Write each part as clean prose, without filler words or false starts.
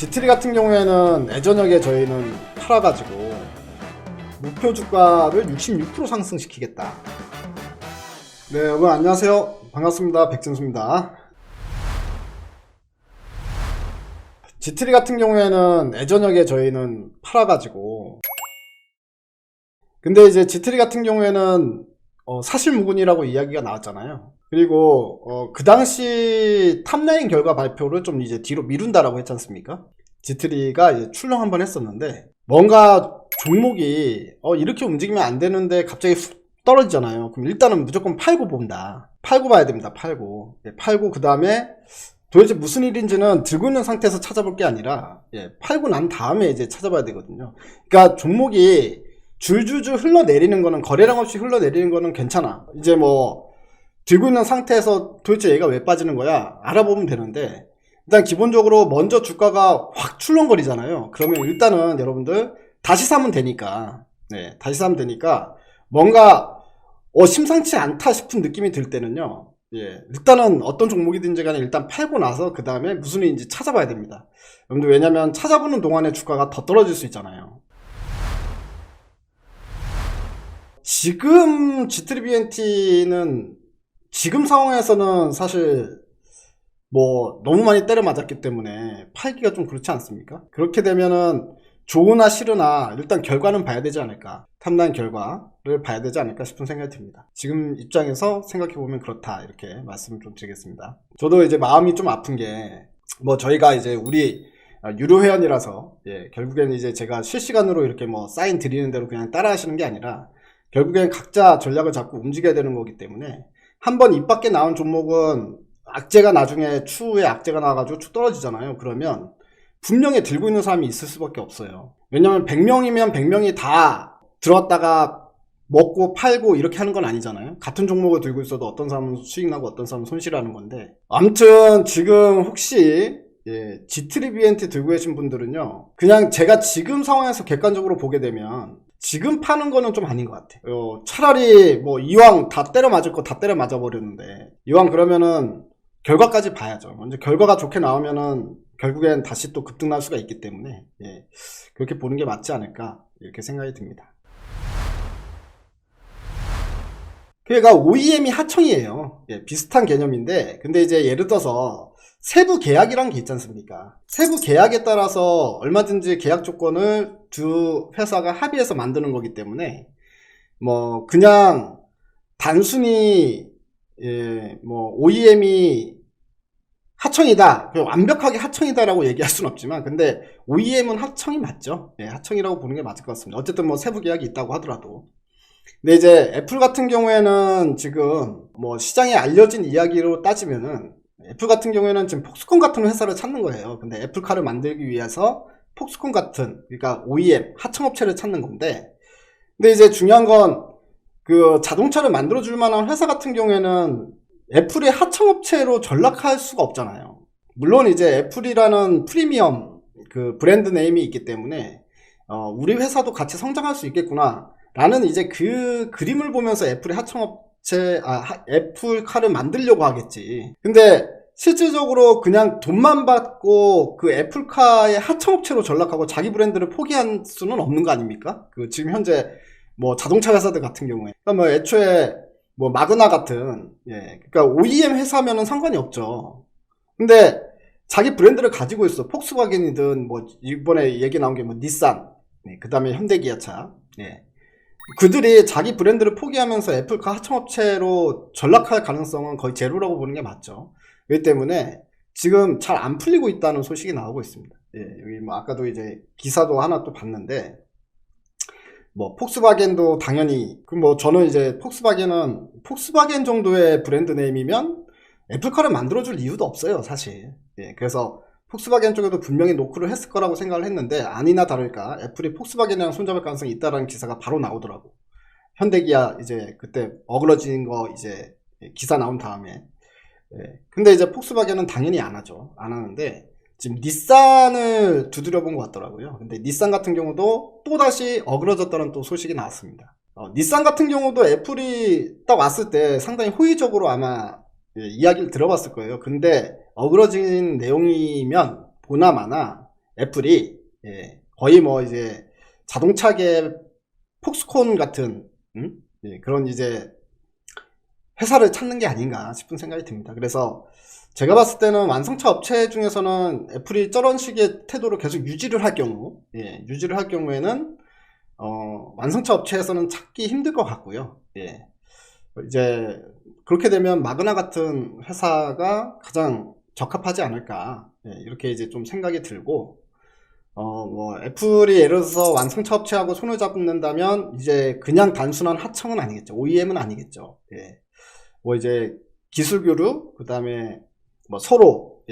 G트리 같은 경우에는 내저녁에 저희는 팔아가지고 목표 주가를 66% 상승시키겠다. 네, 여러분 안녕하세요. 반갑습니다. 백진수입니다. G트리 같은 경우에는 내저녁에 저희는 팔아가지고, 근데 이제 G트리 같은 경우에는 사실무근이라고 이야기가 나왔잖아요. 그리고 그 당시 탑라인 결과 발표를 좀 이제 뒤로 미룬다라고 했지 않습니까? G트리가 이제 출렁 한번 했었는데, 뭔가 종목이 이렇게 움직이면 안 되는데 갑자기 훅 떨어지잖아요. 그럼 일단은 무조건 팔고 본다. 팔고 봐야 됩니다. 팔고. 팔고 그 다음에 도대체 무슨 일인지는 들고 있는 상태에서 찾아볼 게 아니라 팔고 난 다음에 이제 찾아봐야 되거든요. 그러니까 종목이 줄줄줄 흘러내리는 거는, 거래량 없이 흘러내리는 거는 괜찮아. 이제 뭐 들고 있는 상태에서 도대체 얘가 왜 빠지는 거야 알아보면 되는데, 일단 기본적으로 먼저 주가가 확 출렁거리잖아요. 그러면 일단은 여러분들 다시 사면 되니까, 다시 사면 되니까 뭔가 심상치 않다 싶은 느낌이 들 때는요, 일단은 어떤 종목이든지 간에 일단 팔고 나서 그 다음에 무슨 일인지 찾아봐야 됩니다. 여러분들, 왜냐면 찾아보는 동안에 주가가 더 떨어질 수 있잖아요. 지금 G트리-BNT는 지금 상황에서는 사실 뭐 너무 많이 때려 맞았기 때문에 팔기가 좀 그렇지 않습니까? 그렇게 되면은 좋으나 싫으나 일단 결과는 봐야 되지 않을까, 탑라인 결과를 봐야 되지 않을까 싶은 생각이 듭니다. 지금 입장에서 생각해보면 그렇다, 이렇게 말씀을 좀 드리겠습니다. 저도 이제 마음이 좀 아픈 게, 뭐 저희가 이제 우리 유료 회원이라서 결국엔 이제 제가 실시간으로 이렇게 뭐 사인 드리는 대로 그냥 따라 하시는 게 아니라 결국엔 각자 전략을 잡고 움직여야 되는 거기 때문에, 한번 입 밖에 나온 종목은 악재가 나중에 추후에 악재가 나와가지고 쭉 떨어지잖아요. 그러면 분명히 들고 있는 사람이 있을 수밖에 없어요. 왜냐면 100명이면 100명이 다 들어왔다가 먹고 팔고 이렇게 하는 건 아니잖아요. 같은 종목을 들고 있어도 어떤 사람은 수익 나고 어떤 사람은 손실하는 건데, 아무튼 지금 혹시 G트리-BNT 들고 계신 분들은요, 그냥 제가 지금 상황에서 객관적으로 보게 되면 지금 파는 거는 좀 아닌 것 같아요. 차라리 뭐 이왕 다 때려 맞을 거 다 때려 맞아 버렸는데, 이왕 그러면은 결과까지 봐야죠. 먼저 결과가 좋게 나오면은 결국엔 다시 또 급등 날 수가 있기 때문에 그렇게 보는 게 맞지 않을까, 이렇게 생각이 듭니다. 그러니까 OEM이 하청이에요. 비슷한 개념인데, 근데 이제 예를 들어서 세부 계약이란 게 있지 않습니까? 세부 계약에 따라서 얼마든지 계약 조건을 두 회사가 합의해서 만드는 거기 때문에, 뭐 그냥 단순히 뭐 OEM이 하청이다, 완벽하게 하청이다라고 얘기할 수는 없지만, 근데 OEM은 하청이 맞죠. 하청이라고 보는 게 맞을 것 같습니다. 어쨌든 뭐 세부 계약이 있다고 하더라도. 근데 이제 애플 같은 경우에는 지금 뭐 시장에 알려진 이야기로 따지면은, 애플 같은 경우에는 지금 폭스콘 같은 회사를 찾는 거예요. 근데 애플카를 만들기 위해서 폭스콘 같은, 그러니까 OEM 하청업체를 찾는 건데, 근데 이제 중요한 건 그 자동차를 만들어줄 만한 회사 같은 경우에는 애플의 하청업체로 전락할 수가 없잖아요. 물론 이제 애플이라는 프리미엄 그 브랜드 네임이 있기 때문에 우리 회사도 같이 성장할 수 있겠구나 라는 이제 그 그림을 보면서 애플의 하청업체, 애플카를 만들려고 하겠지. 근데 실질적으로 그냥 돈만 받고 그 애플카의 하청업체로 전락하고 자기 브랜드를 포기할 수는 없는 거 아닙니까? 그 지금 현재 뭐 자동차 회사들 같은 경우에, 그러니까 뭐 애초에 뭐 마그나 같은, 그러니까 OEM 회사면은 상관이 없죠. 근데 자기 브랜드를 가지고 있어. 폭스바겐이든 뭐 이번에 얘기 나온 게 뭐 닛산, 그 다음에 현대기아차, 그들이 자기 브랜드를 포기하면서 애플카 하청업체로 전락할 가능성은 거의 제로라고 보는 게 맞죠. 그렇기 때문에 지금 잘 안 풀리고 있다는 소식이 나오고 있습니다. 여기 뭐 아까도 이제 기사도 하나 또 봤는데, 뭐 폭스바겐도 당연히, 그럼 뭐 저는 이제 폭스바겐 정도의 브랜드 네임이면 애플카를 만들어줄 이유도 없어요, 사실. 그래서 폭스바겐 쪽에도 분명히 노크를 했을 거라고 생각을 했는데, 아니나 다를까 애플이 폭스바겐이랑 손잡을 가능성이 있다라는 기사가 바로 나오더라고. 현대기아 이제 그때 어그러진 거 이제 기사 나온 다음에. 근데 이제 폭스바겐은 당연히 안 하죠. 안 하는데, 지금 닛산을 두드려 본 것 같더라고요. 근데 닛산 같은 경우도 또다시 어그러졌다는 또 소식이 나왔습니다. 닛산 같은 경우도 애플이 딱 왔을 때 상당히 호의적으로 아마 이야기를 들어봤을 거예요. 근데 어그러진 내용이면 보나마나 애플이 거의 뭐 이제 자동차계 폭스콘 같은 그런 이제 회사를 찾는 게 아닌가 싶은 생각이 듭니다. 그래서 제가 봤을 때는 완성차 업체 중에서는 애플이 저런 식의 태도를 계속 유지를 할 경우에는 완성차 업체에서는 찾기 힘들 것 같고요. 이제 그렇게 되면 마그나 같은 회사가 가장 적합하지 않을까, 이렇게 이제 좀 생각이 들고, 뭐 애플이 예를 들어서 완성차 업체하고 손을 잡는다면 이제 그냥 단순한 하청은 아니겠죠. OEM은 아니겠죠. 뭐 이제 기술 교류, 그 다음에 뭐 서로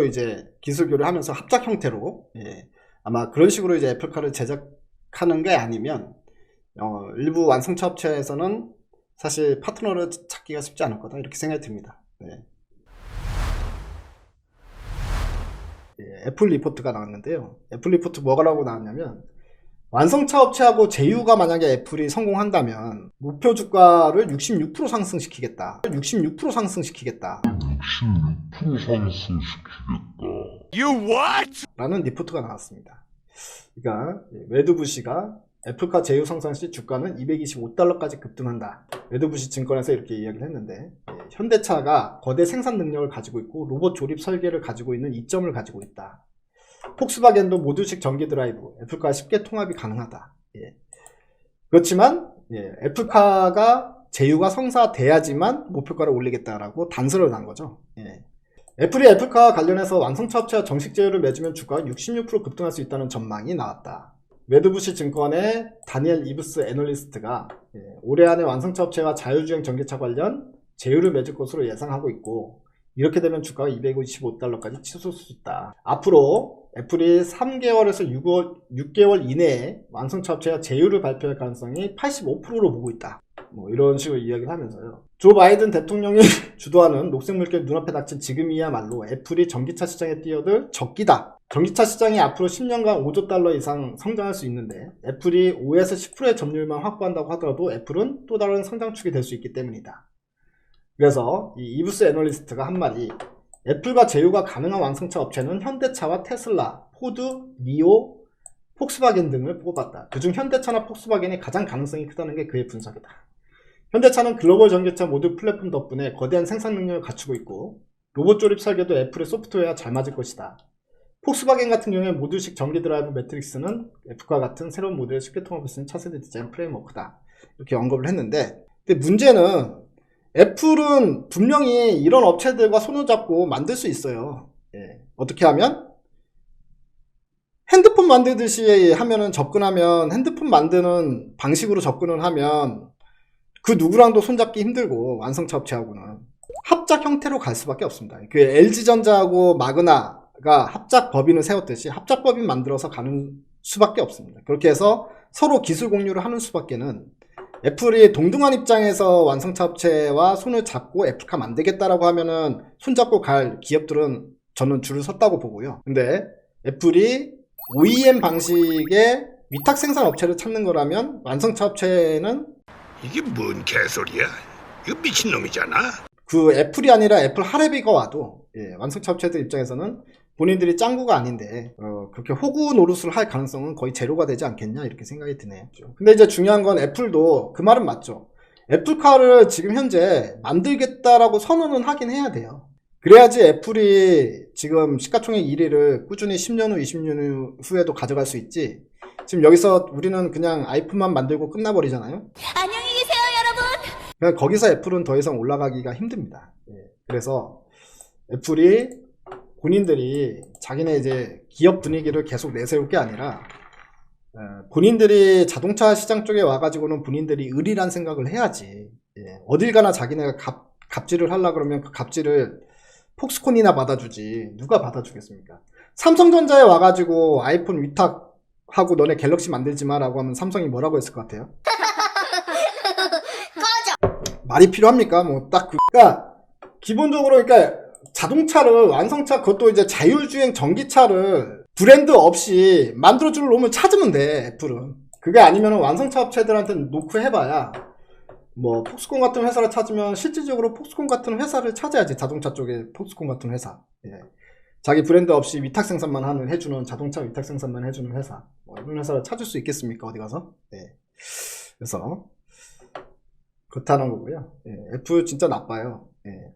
이제 기술 교류하면서 합작 형태로, 아마 그런 식으로 이제 애플카를 제작하는 게 아니면 일부 완성차 업체에서는 사실 파트너를 찾기가 쉽지 않을 거다, 이렇게 생각이 듭니다. 애플 리포트가 나왔는데요. 애플 리포트 뭐라고 나왔냐면, 완성차 업체하고 제휴가 만약에 애플이 성공한다면 목표 주가를 66% 상승시키겠다. 66% 상승시키겠다. You what? 라는 리포트가 나왔습니다. 그러니까 웨드부시가 애플카 제휴 성사 시 주가는 $225까지 급등한다. 웨드부시 증권에서 이렇게 이야기를 했는데, 현대차가 거대 생산 능력을 가지고 있고 로봇 조립 설계를 가지고 있는 이점을 가지고 있다. 폭스바겐도 모듈식 전기 드라이브, 애플카와 쉽게 통합이 가능하다. 그렇지만 애플카가 제휴가 성사돼야지만 목표가를 올리겠다라고 단서를 난 거죠. 애플이 애플카 관련해서 완성차 업체와 정식 제휴를 맺으면 주가가 66% 급등할 수 있다는 전망이 나왔다. 웨드부시 증권의 다니엘 이브스 애널리스트가 올해 안에 완성차 업체와 자율주행 전기차 관련 제휴를 맺을 것으로 예상하고 있고, 이렇게 되면 주가가 $225까지 치솟을 수 있다. 앞으로 애플이 3개월에서 6개월 이내에 완성차 업체와 제휴를 발표할 가능성이 85%로 보고 있다. 뭐 이런 식으로 이야기를 하면서요. 조 바이든 대통령이 주도하는 녹색물결 눈앞에 닥친 지금이야말로 애플이 전기차 시장에 뛰어들 적기다. 전기차 시장이 앞으로 10년간 $5조 이상 성장할 수 있는데, 애플이 5에서 10%의 점유율만 확보한다고 하더라도 애플은 또 다른 성장축이 될 수 있기 때문이다. 그래서 이 이브스 애널리스트가 한 말이, 애플과 제휴가 가능한 완성차 업체는 현대차와 테슬라, 포드, 니오, 폭스바겐 등을 뽑았다. 그중 현대차나 폭스바겐이 가장 가능성이 크다는 게 그의 분석이다. 현대차는 글로벌 전기차 모듈 플랫폼 덕분에 거대한 생산 능력을 갖추고 있고, 로봇 조립 설계도 애플의 소프트웨어와 잘 맞을 것이다. 폭스바겐 같은 경우에 모듈식 전기 드라이브 매트릭스는 애플과 같은 새로운 모델을 쉽게 통합할 수 있는 차세대 디자인 프레임워크다. 이렇게 언급을 했는데, 근데 문제는 애플은 분명히 이런 업체들과 손을 잡고 만들 수 있어요. 어떻게 하면? 핸드폰 만들듯이 하면은 접근하면, 핸드폰 만드는 방식으로 접근을 하면 그 누구랑도 손잡기 힘들고, 완성차 업체하고는 합작 형태로 갈 수밖에 없습니다. 그 LG전자하고 마그나가 합작 법인을 세웠듯이 합작 법인 만들어서 가는 수밖에 없습니다. 그렇게 해서 서로 기술 공유를 하는 수밖에는, 애플이 동등한 입장에서 완성차 업체와 손을 잡고 애플카 만들겠다라고 하면은 손잡고 갈 기업들은 저는 줄을 섰다고 보고요. 근데 애플이 OEM 방식의 위탁 생산 업체를 찾는 거라면, 완성차 업체는 이게 뭔 개소리야? 이거 미친놈이잖아. 그 애플이 아니라 애플 하레비가 와도 완성차 업체들 입장에서는 본인들이 짱구가 아닌데 그렇게 호구 노릇을 할 가능성은 거의 제로가 되지 않겠냐, 이렇게 생각이 드네요. 근데 이제 중요한 건 애플도 그 말은 맞죠. 애플카를 지금 현재 만들겠다라고 선언은 하긴 해야 돼요. 그래야지 애플이 지금 시가총액 1위를 꾸준히 10년 후 20년 후에도 가져갈 수 있지, 지금 여기서 우리는 그냥 아이폰만 만들고 끝나버리잖아요. 안녕히 계세요, 여러분. 그러니까 거기서 애플은 더 이상 올라가기가 힘듭니다. 그래서 애플이 본인들이 자기네 이제 기업 분위기를 계속 내세울 게 아니라, 본인들이 자동차 시장 쪽에 와가지고는 본인들이 의리란 생각을 해야지. 어딜 가나 자기네가 갑질을 하려 그러면 그 갑질을 폭스콘이나 받아주지 누가 받아주겠습니까? 삼성전자에 와가지고 아이폰 위탁하고 너네 갤럭시 만들지 마라고 하면 삼성이 뭐라고 했을 것 같아요? 말이 필요합니까? 뭐 딱 그러니까 기본적으로, 그러니까 자동차를, 완성차, 그것도 이제 자율주행 전기차를 브랜드 없이 만들어줄 놈을 찾으면 돼, 애플은. 그게 아니면은 완성차 업체들한테 놓고 해봐야, 뭐 폭스콘 같은 회사를 찾으면 실질적으로 폭스콘 같은 회사를 찾아야지. 자동차 쪽에 폭스콘 같은 회사. 자기 브랜드 없이 위탁 생산만 해주는, 자동차 위탁 생산만 해주는 회사, 뭐 이런 회사를 찾을 수 있겠습니까, 어디 가서? 네. 그래서 그렇다는 거고요. 예, 애플 진짜 나빠요. 예.